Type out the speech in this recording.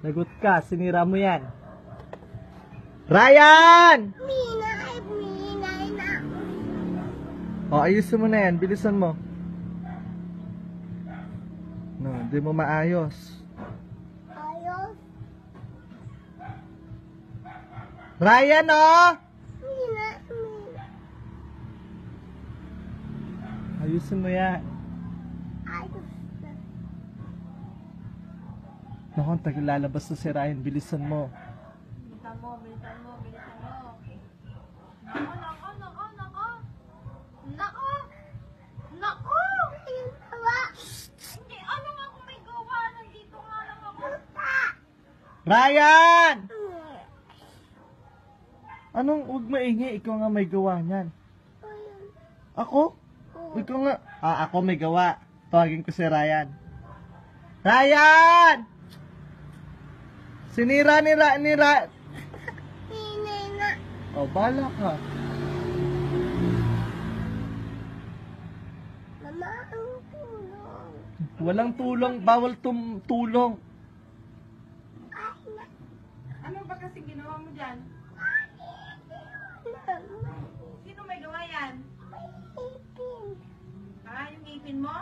Lagot ka, sinira mo yan. Ryan! Minay na. O, ayusin mo na yan. Bilisan mo. No, hindi mo maayos. Ayos. Ryan, oh! Mina. Ayusin mo yan. Ayos na. Naku, ang tagal lalabas na si Ryan. Bilisan mo. Bilisan mo. Nako! Ayun tawa. Hindi, ano nga kung may gawa? Nandito nga lang ako. Ryan! Anong huwag maingay? Ikaw nga may gawa niyan. Ayun. Ako? Ikaw nga. Ako may gawa. Tawagin ko si Ryan. Ryan! Sinira ni Minay na. Oh, bala ka. Mama, ang tulong. Walang tulong. Bawal tulong. Ano ba kasi ginawa mo dyan? Mama, Sino may gawa yan? ipin. Yung ipin mo?